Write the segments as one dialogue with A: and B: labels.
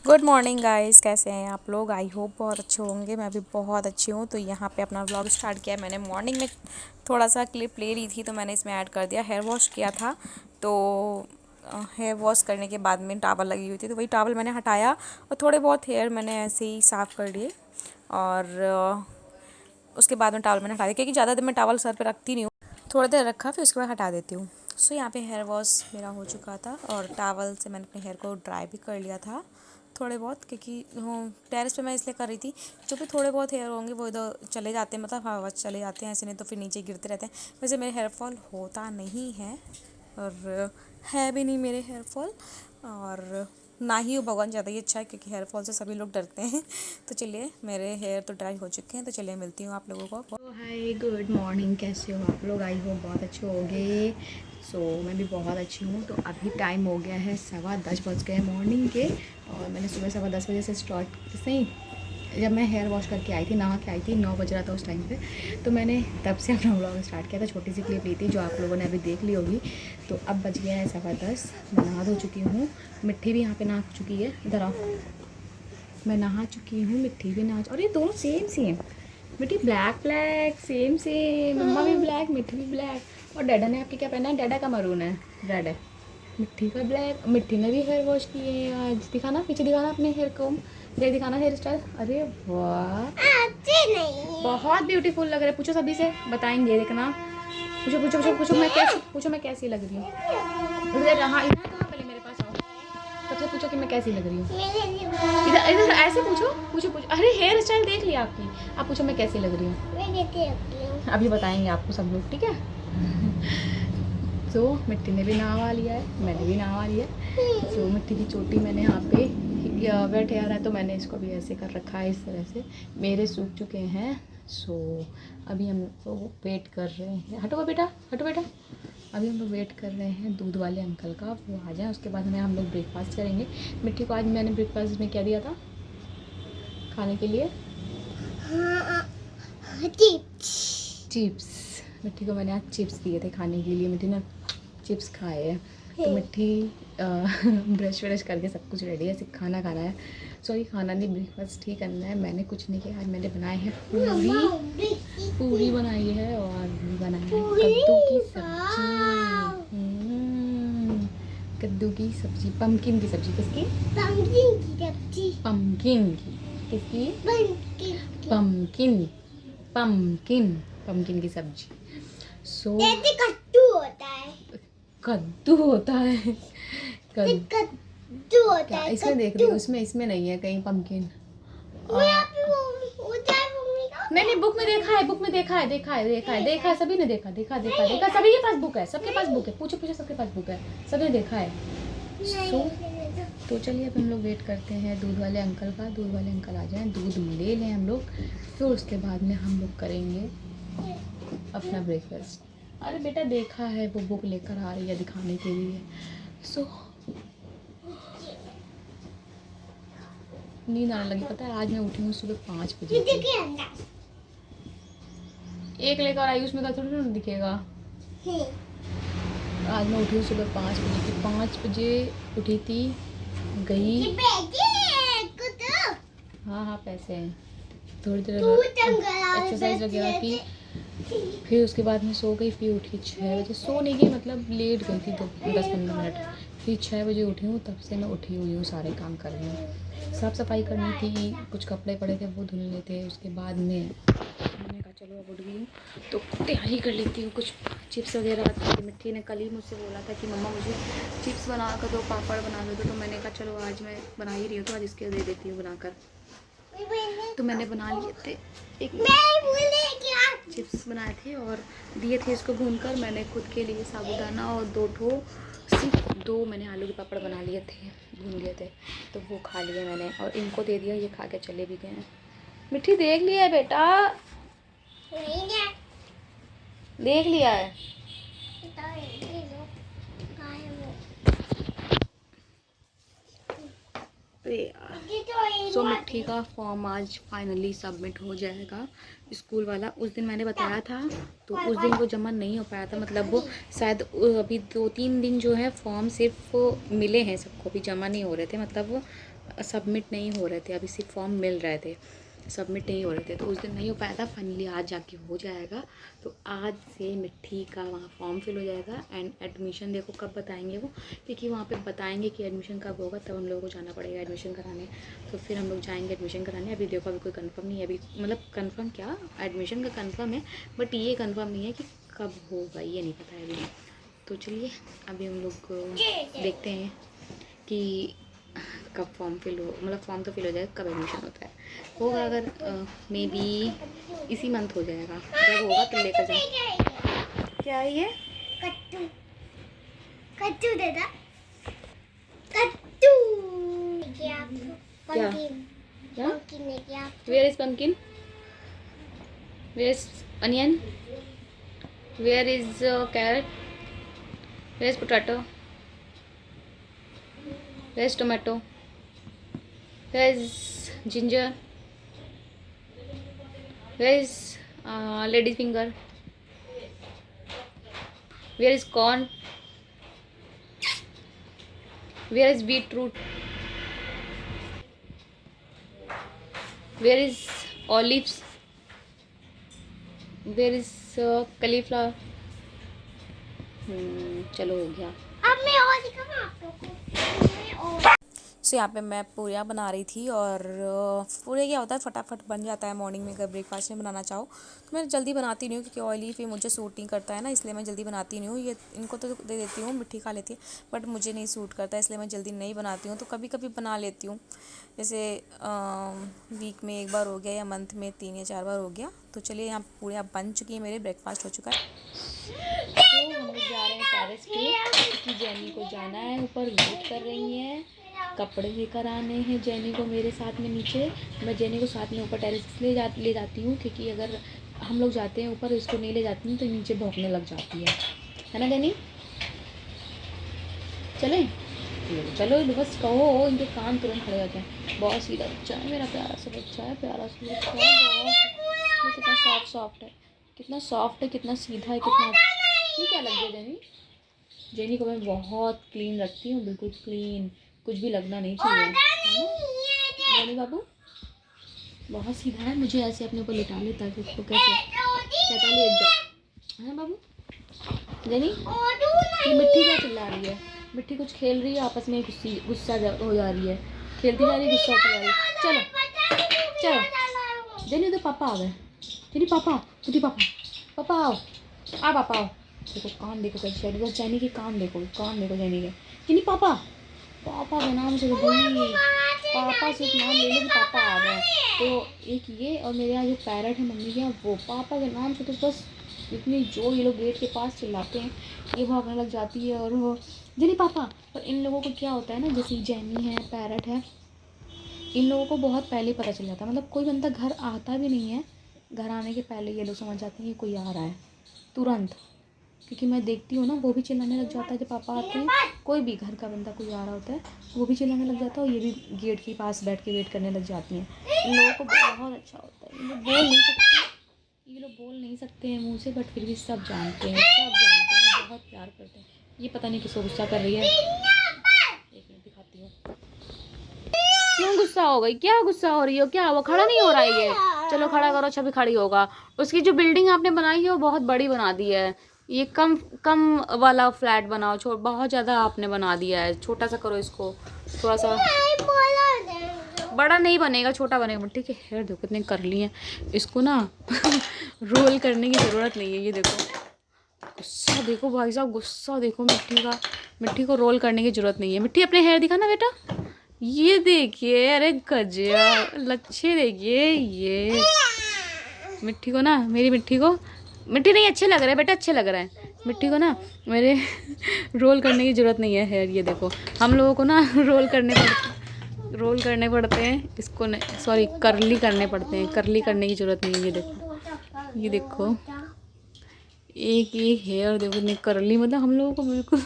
A: Good morning guys, कैसे हैं आप लोग। आई होप बहुत अच्छे होंगे। मैं भी बहुत अच्छी हूँ। तो यहाँ पे अपना व्लॉग स्टार्ट किया मैंने। मॉर्निंग में थोड़ा सा क्लिप ले रही थी तो मैंने इसमें ऐड कर दिया। हेयर वॉश किया था तो हेयर वॉश करने के बाद में टॉवल लगी हुई थी तो वही टॉवल मैंने हटाया और थोड़े बहुत हेयर मैंने ऐसे ही साफ़ कर लिए। और उसके बाद में टॉवल मैंने हटा दिया क्योंकि ज़्यादा देर मैं टॉवल सर पर रखती नहीं हूँ। थोड़ी देर रखा फिर उसके बाद हटा देती हूँ। सो यहाँ पे हेयर वॉश मेरा हो चुका था और टॉवल से मैंने अपने हेयर को ड्राई भी कर लिया था थोड़े बहुत, क्योंकि टेरेस पे मैं इसलिए कर रही थी जो भी थोड़े बहुत हेयर होंगे वो इधर चले जाते हैं, मतलब हवा चले जाते हैं ऐसे, नहीं तो फिर नीचे गिरते रहते हैं। वैसे मेरे हेयर फॉल होता नहीं है और है भी नहीं मेरे हेयर फॉल, और ना ही वो भगवान ज़्यादा ही अच्छा है क्योंकि हेयर फॉल से सभी लोग डरते हैं। तो चलिए, मेरे हेयर तो ड्राई हो चुके हैं तो चलिए मिलती हूँ आप लोगों को।
B: हाय गुड मॉर्निंग, कैसे हो आप लोग। आई होप बहुत अच्छे होंगे। मैं भी बहुत अच्छी हूँ। तो अभी टाइम हो गया है 10:15 बज गए मॉर्निंग के, और मैंने सुबह 10:15 बजे से स्टार्ट से जब मैं हेयर वॉश करके आई थी, नहा के आई थी, 9 बज रहा था उस टाइम पे। तो मैंने तब से अपना व्लॉग स्टार्ट किया था। छोटी सी क्लिप ली थी जो आप लोगों ने अभी देख ली होगी। तो अब बज गया है 10:15। मैं नहा धो चुकी हूँ, मिट्टी भी यहाँ पे नहा चुकी है। इधर आओ, मैं नहा चुकी हूँ, मिट्टी भी नहा। और ये दोनों सेम सेम, मिट्टी ब्लैक ब्लैक सेम सेम, मम्मा भी ब्लैक, मिट्टी भी ब्लैक। और डैडा ने आपके क्या पहना है? डैडा का मरून है, रेड है। मिट्टी का ब्लैक। मिट्टी ने भी हेयर वॉश किए हैं आज। दिखाना, पीछे दिखाना अपने हेयर को, ये दिखाना हेयर स्टाइल। अरे वाह, नहीं बहुत ब्यूटीफुल लग रहा है। पूछो सभी से, बताएंगे, देखना। पूछो पूछो पूछो पूछो मैं कैसी, पूछो मैं कैसी लग रही हूँ। इधर रहा, इधर कहाँ, पहले मेरे पास आओ। सबसे पूछो कि मैं कैसी लग रही हूँ। इधर इधर ऐसे पूछो, पूछो पूछो। अरे हेयर स्टाइल देख लिया आपकी, आप पूछो मैं कैसी लग रही हूँ। अभी बताएंगे आपको सब लोग, ठीक है। तो मिट्टी ने भी नहा लिया है, मैंने भी नहा लिया है। तो मिट्टी की चोटी मैंने यहाँ पे वेट हेयर है तो मैंने इसको भी ऐसे कर रखा है, इस तरह से। मेरे सूख चुके हैं। अभी हम लोग वेट कर रहे हैं। हटो बेटा, हटो बेटा। अभी हम लोग वेट कर रहे हैं दूध वाले अंकल का, वो आ जाए। उसके बाद में हम लोग ब्रेकफास्ट करेंगे। मिट्टी को आज मैंने ब्रेकफास्ट में क्या दिया था खाने के लिए? चिप्स। मिट्टी को मैंने आज चिप्स दिए थे खाने के लिए। मिट्टी ने चिप्स खाए हैं। तो मिट्टी ब्रश व्रश करके सब कुछ रेडी है, सिर्फ खाना खाना है। सॉरी, खाना नहीं, ब्रेकफास्ट ही करना है। मैंने कुछ नहीं किया आज। मैंने बनाए हैं पूरी, पूरी बनाई है और बनाया है कद्दू की सब्जी। कद्दू की सब्जी, पम्पकिन की सब्जी। किसकी? पम्पकिन की सब्जी। पम्पकिन की किसकी? पम्पकिन, पम्पकिन, पम्पकिन की सब्जी। कद्दू होता है, कद्दू होता है, कद्दू होता है। इसमें देख रही हूँ, इसमें नहीं है कहीं पम्पकिन। नहीं नहीं, बुक में देखा है, बुक में देखा है, देखा है, सभी ने देखा, सभी के पास बुक है, सबके पास बुक है। पूछो पूछो, सबके पास बुक है, सभी ने देखा है। तो चलिए अब हम लोग वेट करते हैं दूध वाले अंकल का। दूध वाले अंकल आ जाएं, दूध ले लें हम लोग, फिर उसके बाद में हम लोग करेंगे अपना ब्रेकफास्ट। अरे बेटा, देखा है, वो बुक लेकर आ रही है दिखाने के लिए। नींद आने लगी। पता है आज मैं उठी हूँ सुबह 5 बजे। एक लेकर आई, उसमें का थोड़ी ना दिखेगा। आज मैं उठी हूँ सुबह 5 बजे की। 5 बजे उठी थी, गई। हाँ हाँ, पैसे हैं। थोड़ी देर एक्सरसाइज वगैरह की, फिर उसके बाद में सो गई। फिर उठी 6 बजे। सो नहीं गई, मतलब लेट गई थी 10-15 मिनट। फिर 6 बजे उठी हूँ, तब से मैं उठी हुई हूँ, सारे काम कर रही हूँ। साफ़ सफाई करनी थी, कुछ कपड़े पड़े थे वो धुलने थे। उसके बाद में मैंने कहा चलो अब उठ गई हूँ तो तैयारी कर लेती हूँ कुछ चिप्स वगैरह। मिट्टी ने कल ही मुझसे बोला था कि मम्मा मुझे चिप्स बना कर दो, पापड़ बना दो। तो मैंने कहा चलो आज मैं बना ही रही हूँ तो आज इसके दे देती हूँ बनाकर। तो मैंने बना लिए थे, एक चिप्स बनाए थे और दिए थे इसको भूनकर। मैंने खुद के लिए साबूदाना और सिर्फ दो मैंने आलू के पापड़ बना लिए थे, भून लिए थे, तो वो खा लिए मैंने और इनको दे दिया। ये खा के चले भी गए। मिट्टी देख लिया है बेटा? देख लिया है? मिट्टी का फॉर्म आज फाइनली सबमिट हो जाएगा, स्कूल वाला। उस दिन मैंने बताया था तो उस दिन वो जमा नहीं हो पाया था, मतलब वो शायद अभी 2-3 दिन जो है फॉर्म सिर्फ मिले हैं सबको, भी जमा नहीं हो रहे थे। मतलब सबमिट नहीं हो रहे थे, अभी सिर्फ फॉर्म मिल रहे थे, सबमिट नहीं हो रहे थे, तो उस दिन नहीं हो पाया था। फाइनली आज जाके हो जाएगा। तो आज से मिट्टी का वहाँ फॉर्म फिल हो जाएगा एंड एडमिशन देखो कब बताएंगे वो, क्योंकि वहाँ पे बताएंगे कि एडमिशन कब होगा, तब हम लोगों को जाना पड़ेगा एडमिशन कराने। तो फिर हम लोग जाएंगे एडमिशन कराने। अभी देखो अभी कोई कंफर्म नहीं है, अभी मतलब कंफर्म क्या, एडमिशन का कंफर्म है, बट ये कंफर्म नहीं है कि कब होगा, ये नहीं पता है अभी। तो चलिए अभी हम लोग देखते हैं कि कब फॉर्म फिल हो, मतलब फॉर्म तो फिल हो जाएगा, कब एडमिशन होता है होगा। अगर मे बी इसी मंथ हो जाएगा, जब होगा तो लेकर जाए। क्या है ये?
C: कट्टू कट्टू दे दा कट्टू क्या पंकिन
B: क्या?
C: पंकिन ने क्या
B: where is pumpkin, where is onion, where is carrot, where is potato, where is tomato, where is ginger, where is ladies finger, where is corn, where is beetroot, where is olives, where is cauliflower। चलो हो गया।
C: अब मैं और दिखाऊं आप लोगों को मैं और
A: सो यहाँ पे मैं पूरियाँ बना रही थी और पूरे क्या होता है फटाफट बन जाता है मॉर्निंग में, अगर ब्रेकफास्ट में बनाना चाहो तो मैं जल्दी बनाती नहीं हूँ, क्योंकि ऑयली फिर मुझे सूट नहीं करता है ना, इसलिए मैं जल्दी बनाती नहीं हूँ। ये इनको तो दे देती हूँ, मिट्टी खा लेती है, बट मुझे नहीं सूट करता है, इसलिए मैं जल्दी नहीं बनाती हूँ। तो कभी कभी बना लेती हूँ, जैसे वीक में एक बार हो गया या मंथ में 3 या 4 बार हो गया। तो चलिए यहाँ पूरियाँ बन चुकी है, मेरे ब्रेकफास्ट हो चुका है।
B: तो हम लोग जा रहे हैं टेरेस पे, क्योंकि जैनी को जाना है, ऊपर वेट कर रही हैं, कपड़े लेकर आने हैं जैनी को मेरे साथ में नीचे। मैं जैनी को साथ में ऊपर टेरेस ले जाती हूँ, क्योंकि अगर हम लोग जाते हैं ऊपर इसको नहीं ले जाती हूँ तो नीचे भौंकने लग जाती है ना जैनी? चलें? चलो बस कहो, इनके कान तुरंत खड़े हो जाए। बहुत सीधा बच्चा है मेरा, प्यारा सा बच्चा है, प्यारा सा बच्चा है, बहुत कितना सॉफ्ट है, कितना सॉफ्ट है, कितना सीधा है, कितना ये क्या लग गया जैनी? जैनी को मैं बहुत क्लीन रखती हूँ, बिल्कुल क्लीन, कुछ भी लगना नहीं चाहिए, है ना जैनी बाबू? बहुत सीधा है, मुझे ऐसे अपने ऊपर लिटा लेता है, उसको कैसे कहता है लेट जाओ, है ना बाबू? जैनी ये मिट्टी क्या चिल्ला रही है? मिट्टी कुछ खेल रही है, आपस में गुस्सा हो जा रही है, खेलती जा रही है, गुस्सा होती जा रही है। चलो चलो जैनी, उधर पापा आ गए, जैनी पापा, उधर पापा, पापा आओ, आ पापा आओ। देखो कान देखो कैसे, बस जैनी के कान देखो जैनी के, जैनी पापा, पापा के नाम से भाई, पापा सिर्फ नाम ले लो कि पापा आ गए। तो एक ये और मेरे यहाँ जो पैरट है मम्मी के यहाँ, वो पापा के नाम से तो बस इतनी जो ये लोग गेट के पास चिल्लाते हैं, ये भागने लग जाती है और वो जैनी पापा। पर इन लोगों को क्या होता है ना, जैसे जैनी है, पैरट है, इन लोगों को बहुत पहले पता चल जाता है, मतलब कोई बंदा घर आता भी नहीं है, घर आने के पहले ये लोग समझ जाते हैं कि कोई आ रहा है तुरंत, क्योंकि मैं देखती हूँ ना, वो भी चिल्लाने लग जाता है जब पापा आते हैं, कोई भी घर का बंदा कोई आ रहा होता है वो भी चिल्लाने लग जाता है, और ये भी गेट के पास बैठ के वेट करने लग जाती हैं। इन लोगों को बहुत अच्छा होता है, ये लोग बोल नहीं सकते हैं मुँह से, बट फिर भी सब जानते हैं, बहुत प्यार करते हैं। ये पता नहीं किसको गुस्सा कर रही है, एक मिनट दिखाती हूँ। क्यों गुस्सा हो गई? क्या गुस्सा हो रही हो? क्या वो खड़ा नहीं हो रहा है ये? चलो खड़ा करो, अच्छा भी खड़ी होगा। उसकी जो बिल्डिंग आपने बनाई है वो बहुत बड़ी बना दी है, ये कम कम वाला फ्लैट बनाओ, बहुत ज़्यादा आपने बना दिया है, छोटा सा करो इसको, थोड़ा सा बड़ा नहीं बनेगा, छोटा बनेगा। ठीक है, हेयर देखो कितने करली हैं, इसको ना रोल करने की ज़रूरत नहीं है। ये देखो गुस्सा देखो भाई साहब, गुस्सा देखो मिट्टी का, मिट्टी को रोल करने की ज़रूरत नहीं है। मिट्टी अपने हेयर दिखाना बेटा, ये देखिए, अरे गजब लच्छे देखिए, ये मिट्टी को ना, मेरी मिट्टी को, मिट्टी नहीं अच्छे लग रहे बेटा, अच्छे लग रहे हैं मिट्टी को ना मेरे रोल करने की ज़रूरत नहीं है हेयर। ये देखो हम लोगों को ना रोल करने पड़ते हैं इसको, सॉरी कर्ली करने पड़ते हैं, कर्ली करने की ज़रूरत नहीं है। ये देखो एक हेयर देखो इतनी कर्ली, मतलब हम लोगों को बिल्कुल,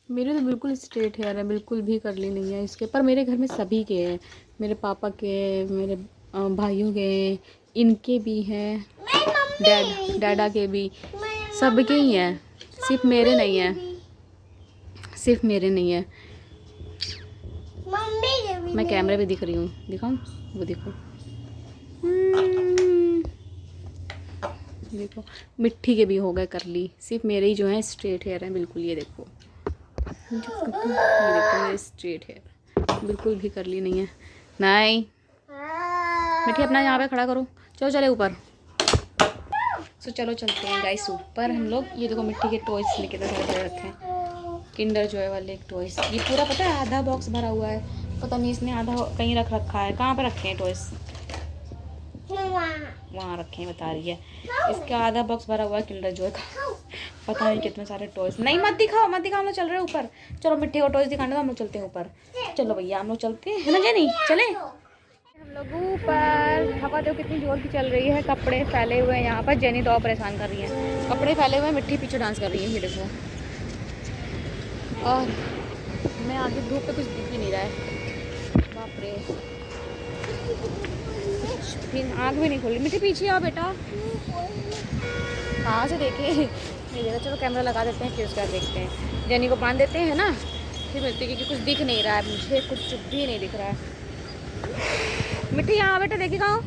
B: मेरे तो बिल्कुल स्ट्रेट हेयर है, बिल्कुल भी कर्ली नहीं है इसके, पर मेरे घर में सभी के हैं, मेरे पापा के, मेरे भाइयों के, इनके भी हैं, डैडा के भी, सबके ही हैं, सिर्फ मेरे नहीं है, मैं कैमरे पे दिख रही हूँ, दिखाऊँ? वो देखो, देखो मिट्टी के भी हो गए करली, सिर्फ मेरे ही जो है स्ट्रेट हेयर हैं बिल्कुल। ये देखो, ये देखो मेरे स्ट्रेट हेयर बिल्कुल भी करली नहीं है। नहीं मिट्टी, अपना यहाँ पे खड़ा करो, चलो चले ऊपर। सो चलो चलते हैं गाइस ऊपर हम लोग। ये देखो मिट्टी के टॉयस लेके रखे हैं, किंडर जॉय वाले एक टॉयस। ये पूरा पता है आधा बॉक्स भरा हुआ है, पता नहीं इसने आधा कहीं रख रखा है। कहाँ पे रखे हैं टॉयस? वहाँ रखे हैं, बता रही है। इसका आधा बॉक्स भरा हुआ है किंडर जॉय का, पता नहीं कितने सारे टॉयस। नहीं मत दिखाओ मत दिखाओ, हम लोग चल रहे हैं ऊपर। चलो मिट्टी का टॉयस दिखाने दो, हम लोग चलते हैं ऊपर। चलो भैया हम लोग चलते हैं, है ना जेनी? चले हम लोग ऊपर। हवा देखो कितनी जोर की चल रही है, कपड़े फैले हुए हैं यहाँ पर। जेनी तो और परेशान कर रही है, कपड़े फैले हुए हैं, मिट्टी पीछे डांस कर रही है, ये देखो। और मैं आगे धूप पे कुछ दिख ही नहीं रहा है, बाप रे। फिर आँख भी नहीं खोली। मिट्टी पीछे आओ बेटा, कहाँ से देखे नहीं देखा। चलो कैमरा लगा देते हैं, फिर उसके बाद देखते हैं। जेनी को बांध देते हैं ना, फिर मिलते हैं, क्योंकि कुछ दिख नहीं रहा है मुझे, कुछ भी नहीं दिख रहा है। मिट्टी यहाँ बेटा, देखी कहाँ?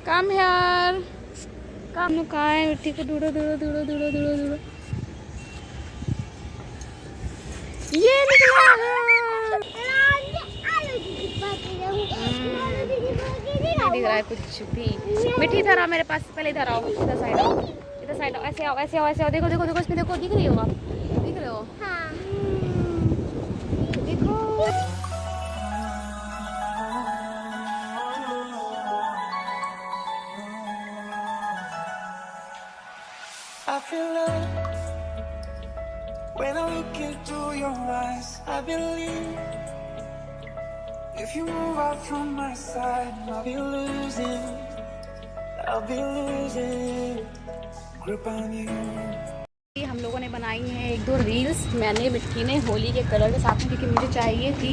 B: कम यार, कम कहाँ है? मिट्टी को ढूंढो ढूंढो ढूंढो ढूंढो ढूंढो ढूंढो। ये निकला है। नहीं दिख रहा है कुछ भी। मिट्टी इधर आओ मेरे पास, पहले इधर आओ, इधर साइड आओ, इधर साइड आओ, ऐसे आओ ऐसे आओ ऐसे आओ। देखो देखो देखो, इसमें देखो, दिख रही हो आप? दिख रहे हो? हाँ देखो।
D: I feel love when I look into your eyes. I believe if you move out from my side, I'll be losing grip on you.
B: हम लोगों ने बनाई हैं एक दो रील्स, मैंने मिट्टी ने होली के कलर के साथ में, क्योंकि मुझे चाहिए थी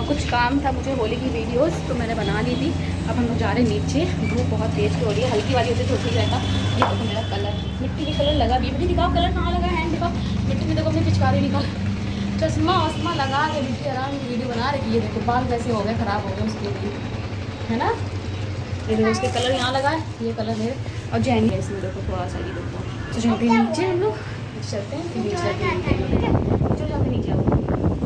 B: कुछ काम था मुझे होली की वीडियोस, तो मैंने बना ली थी। अब हम लोग जा रहे हैं नीचे, धूप बहुत तेज़ हो रही है, हल्की वाली होती तो ठीक रहता। ये देखो मेरा कलर, मिट्टी के कलर लगा भी। मिट्टी दिखाओ कलर कहाँ लगा, हैंड दिखाओ। मिट्टी में देखो अपनी पिचकारी निकाल, चश्मा वश्मा लगा के मिट्टी आराम की वीडियो बना रही है। ये देखो बाल वैसे हो गए, ख़राब हो गए उसके लिए, है ना? ये देखो उसके कलर यहाँ लगा है, ये कलर है। और जैनी है इसमें देखो थोड़ा सा, ये देखो। तो चलते हैं नीचे, हम लोग चलते हैं, फिर नीचे जाके मिलते हैं। चलो जाके नीचे आओ,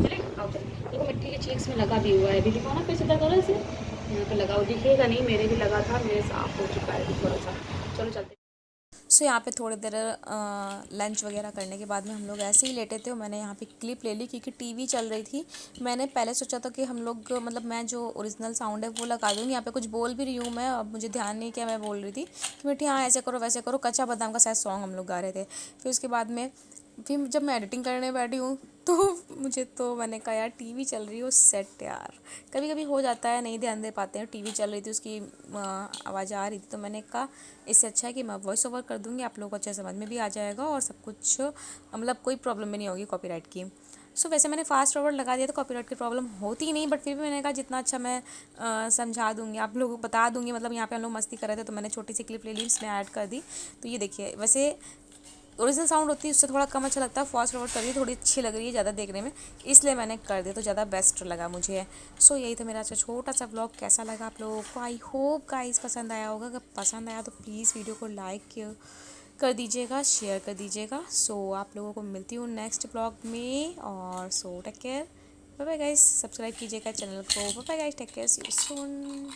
B: चले आओ चलो। देखो मिट्टी के चीक्स में लगा भी हुआ है, अभी दिखाओ ना, फिर सीधा करो इसे। यहाँ पे लगाओ, दिखेगा नहीं, मेरे भी लगा था, मेरे साफ हो चुका है थोड़ा सा। चलो चलते हैं।
A: सो यहाँ पे थोड़ी देर लंच वगैरह करने के बाद में हम लोग ऐसे ही लेटे थे, और मैंने यहाँ पे क्लिप ले ली क्योंकि टीवी चल रही थी। मैंने पहले सोचा था कि हम लोग मतलब मैं जो ओरिजिनल साउंड है वो लगा दूँगी। यहाँ पे कुछ बोल भी रही हूँ मैं, अब मुझे ध्यान नहीं क्या मैं बोल रही थी कि बेटी हाँ ऐसे करो वैसे करो। कच्चा बादाम का शायद सॉन्ग हम लोग गा रहे थे। फिर उसके बाद में फिर जब मैं एडिटिंग करने बैठी हूँ तो मुझे तो मैंने कहा यार टीवी चल रही हो सेट यार, कभी कभी हो जाता है नहीं ध्यान दे पाते हैं। टीवी चल रही थी, उसकी आवाज़ आ रही थी, तो मैंने कहा इससे अच्छा है कि मैं वॉइस ओवर कर दूँगी, आप लोगों को अच्छे समझ में भी आ जाएगा और सब कुछ मतलब कोई प्रॉब्लम भी नहीं होगी कॉपीराइट की। सो वैसे मैंने फास्ट फॉरवर्ड लगा दिया तो कॉपीराइट की प्रॉब्लम होती ही नहीं, बट फिर भी मैंने कहा जितना अच्छा मैं समझा दूँगी, आप लोगों को बता दूँगी। मतलब यहाँ पे हम लोग मस्ती कर रहे थे तो मैंने छोटी सी क्लिप ले ली, इसमें ऐड कर दी। तो ये देखिए, वैसे ओरिजिनल साउंड होती है उससे थोड़ा कम अच्छा लगता है, फास्ट फॉरवर्ड कर दी थोड़ी अच्छी लग रही है ज़्यादा देखने में, इसलिए मैंने कर दिया तो ज़्यादा बेस्ट लगा मुझे। सो यही था मेरा अच्छा छोटा सा व्लॉग। कैसा लगा आप लोगों को? आई होप गाइस पसंद आया होगा। अगर पसंद आया तो प्लीज़ वीडियो को लाइक कर दीजिएगा, शेयर कर दीजिएगा। सो आप लोगों को मिलती हूँ नेक्स्ट व्लॉग में, और so take care, bye bye guys. Subscribe कीजिएगा चैनल को। Bye bye guys, take care, see you soon.